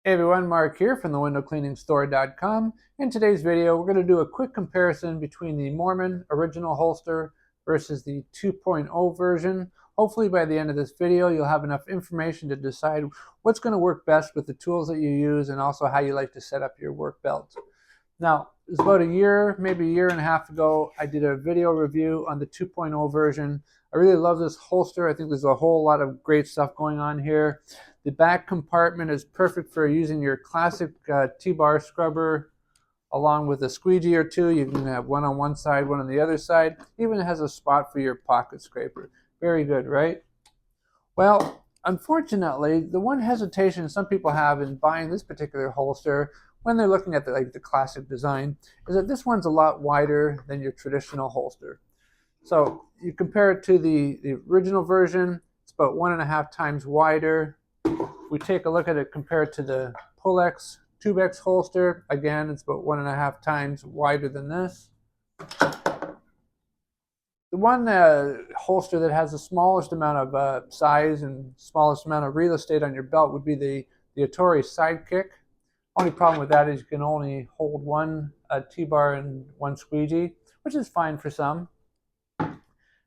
Hey everyone, Mark here from the windowcleaningstore.com. In today's video, we're going to do a quick comparison between the Moerman original holster versus the 2.0 version. Hopefully by the end of this video, you'll have enough information to decide what's going to work best with the tools that you use and also how you like to set up your work belt. Now, it was about a year, maybe a year and a half ago, I did a video review on the 2.0 version. I really love this holster. I think there's a whole lot of great stuff going on here. The back compartment is perfect for using your classic T-bar scrubber along with a squeegee or two. You can have one on one side, one on the other side. Even has a spot for your pocket scraper. Very good, right? Well, unfortunately, the one hesitation some people have in buying this particular holster when they're looking at the classic design is that this one's a lot wider than your traditional holster. So you compare it to the original version, it's about 1.5 times wider. We take a look at it compared to the Pull-X TubeX holster. Again, it's about 1.5 times wider than this. The one holster that has the smallest amount of size and smallest amount of real estate on your belt would be the Otori Sidekick. Only problem with that is you can only hold one T-bar and one squeegee, which is fine for some.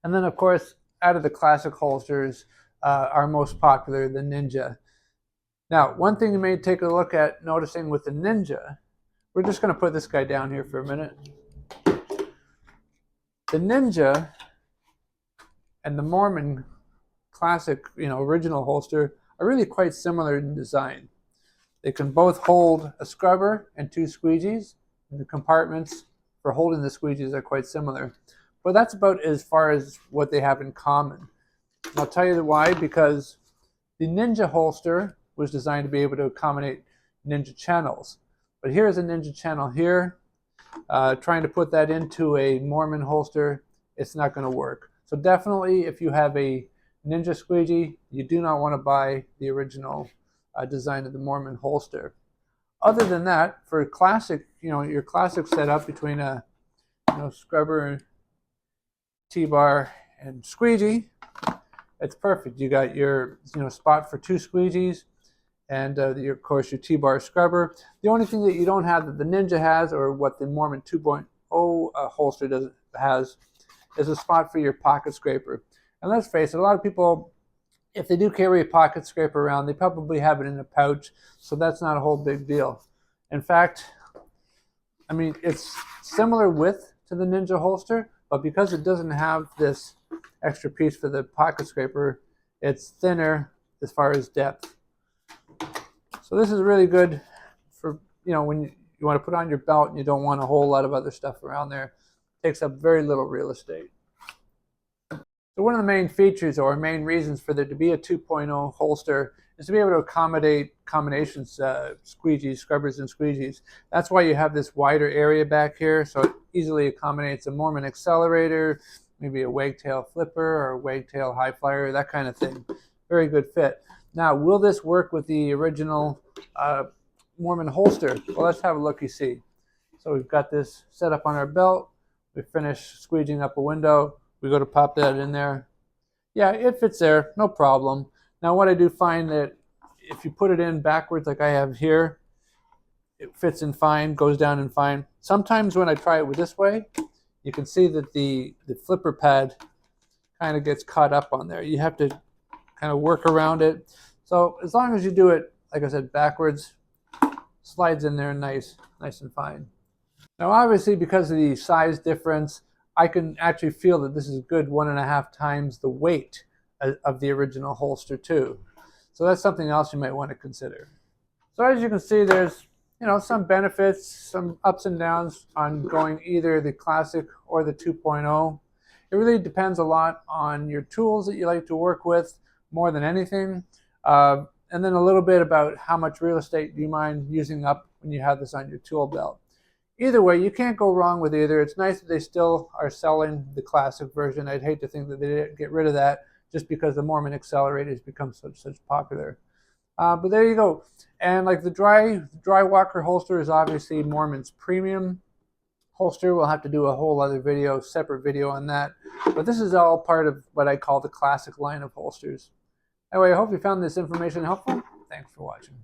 And then, of course, out of the classic holsters, our most popular, the Ninja. Now, one thing you may take a look at noticing with the Ninja, we're just going to put this guy down here for a minute. The Ninja and the Moerman classic, original holster are really quite similar in design. They can both hold a scrubber and 2 squeegees, and the compartments for holding the squeegees are quite similar. But that's about as far as what they have in common. And I'll tell you why, because the Ninja holster was designed to be able to accommodate Ninja channels. But here's a Ninja channel here. Trying to put that into a Moerman holster, it's not going to work. So definitely, if you have a Ninja squeegee, you do not want to buy the original design of the Moerman holster. Other than that, for classic, your classic setup between a scrubber, T-bar, and squeegee, it's perfect. You got your spot for 2 squeegees, and of course your T-bar scrubber. The only thing that you don't have that the Ninja has, or what the Moerman 2.0 holster has, is a spot for your pocket scraper. And let's face it, a lot of people, if they do carry a pocket scraper around, they probably have it in a pouch, so that's not a whole big deal. In fact, I mean, it's similar width to the Ninja holster, but because it doesn't have this extra piece for the pocket scraper, it's thinner as far as depth. So this is really good for, when you want to put on your belt and you don't want a whole lot of other stuff around there. It takes up very little real estate. So one of the main features or main reasons for there to be a 2.0 holster is to be able to accommodate combinations, squeegees, scrubbers, and squeegees. That's why you have this wider area back here, so it easily accommodates a Moerman accelerator, maybe a wagtail flipper or a wagtail high flyer, that kind of thing. Very good fit. Now, will this work with the original Moerman holster? Well, let's have a look, you see. So we've got this set up on our belt. We finish squeegeeing up a window. We go to pop that in there. Yeah, it fits there, no problem. Now, what I do find that if you put it in backwards like I have here, it fits in fine, goes down in fine. Sometimes when I try it with this way, you can see that the flipper pad kind of gets caught up on there. You have to kind of work around it. So as long as you do it, like I said, backwards, slides in there nice and fine. Now, obviously, because of the size difference, I can actually feel that this is good 1.5 times the weight of the original holster too. So that's something else you might want to consider. So as you can see, there's some benefits, some ups and downs on going either the classic or the 2.0. It really depends a lot on your tools that you like to work with more than anything. And then a little bit about how much real estate do you mind using up when you have this on your tool belt. Either way, you can't go wrong with either. It's nice that they still are selling the classic version. I'd hate to think that they didn't get rid of that just because the Moerman accelerator has become such popular. But there you go. And like the dry walker holster is obviously Moerman's premium holster. We'll have to do a whole other video, separate video on that. But this is all part of what I call the classic line of holsters. Anyway, I hope you found this information helpful. Thanks for watching.